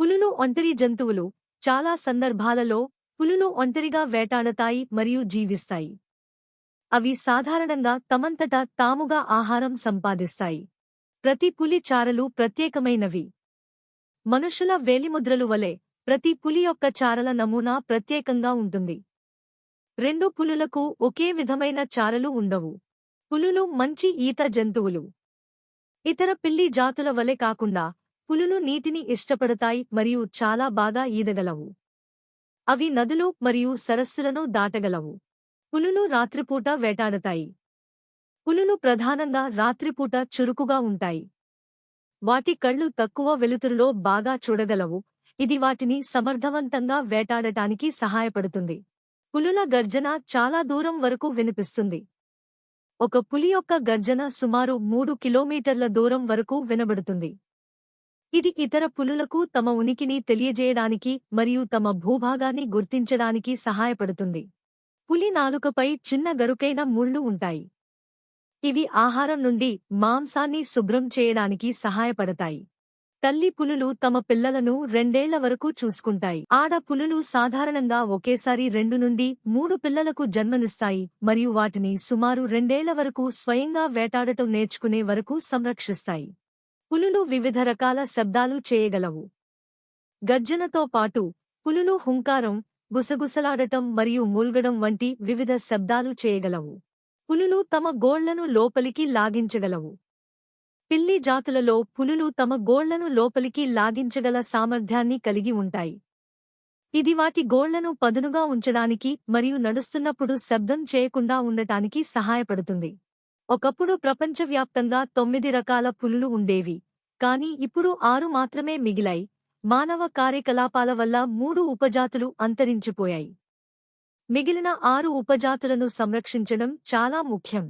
పులులు ఒంటరి జంతువులు. చాలా సందర్భాలలో పులులు ఒంటరిగా వేటాడతాయి మరియు జీవిస్తాయి. అవి సాధారణంగా తమంతట తాముగా ఆహారం సంపాదిస్తాయి. ప్రతి పులి చారలు ప్రత్యేకమైనవి. మనుషుల వేలిముద్రలు వలె ప్రతి పులి యొక్క చారల నమూనా ప్రత్యేకంగా ఉంటుంది. రెండు పులులకు ఒకే విధమైన చారలు ఉండవు. పులులు మంచి ఈత జంతువులు. ఇతర పిల్లి జాతుల వలె కాకుండా పులులు నీటిని ఇష్టపడతాయి మరియు చాలా బాగా ఈదగలవు. అవి నదులు మరియు సరస్సులను దాటగలవు. పులులు రాత్రిపూట వేటాడతాయి. పులులు ప్రధానంగా రాత్రిపూట చురుకుగా ఉంటాయి. వాటి కళ్ళు తక్కువ వెలుతురులో బాగా చూడగలవు, ఇది వాటిని సమర్థవంతంగా వేటాడటానికి సహాయపడుతుంది. పులుల గర్జన చాలా దూరం వరకు వినిపిస్తుంది. ఒక పులి యొక్క గర్జన సుమారు 3 కిలోమీటర్ల దూరం వరకు వినబడుతుంది. ఇది ఇతర పులులకు తమ ఉనికిని తెలియజేయడానికి మరియు తమ భూభాగాన్ని గుర్తించడానికి సహాయపడుతుంది. పులి నాలుకపై చిన్న గరుకైన ముళ్ళు ఉంటాయి. ఇవి ఆహారం నుండి మాంసాన్ని శుభ్రం చేయడానికి సహాయపడతాయి. తల్లి పులులు తమ పిల్లలను 2 ఏళ్ల వరకు చూసుకుంటాయి. ఆడ పులులు సాధారణంగా ఒకేసారి 2 నుండి 3 పిల్లలకు జన్మనిస్తాయి మరియు వాటిని సుమారు 2 ఏళ్ల వరకు స్వయంగా వేటాడటం నేర్చుకునే వరకు సంరక్షిస్తాయి. పులులు వివిధ రకాల శబ్దాలు చేయగలవు. గర్జనతో పాటు పులులు హుంకారం, గుసగుసలాడటం మరియు మూల్గడం వంటి వివిధ శబ్దాలు చేయగలవు. పులులు తమ గోళ్లను లోపలికి లాగించగలవు. పిల్లి జాతులలో పులులు తమ గోళ్లను లోపలికి లాగించగల సామర్థ్యాన్ని కలిగి ఉంటాయి. ఇది వాటి గోళ్లను పదునుగా ఉంచడానికి మరియు నడుస్తున్నప్పుడు శబ్దం చేయకుండా ఉండటానికి సహాయపడుతుంది. ఒకప్పుడు ప్రపంచవ్యాప్తంగా 9 రకాల పులులు ఉండేవి, కానీ ఇప్పుడు 6 మాత్రమే మిగిలాయి. మానవ కార్యకలాపాల వల్ల 3 ఉపజాతులు అంతరించిపోయాయి. మిగిలిన 6 ఉపజాతులను సంరక్షించడం చాలా ముఖ్యం.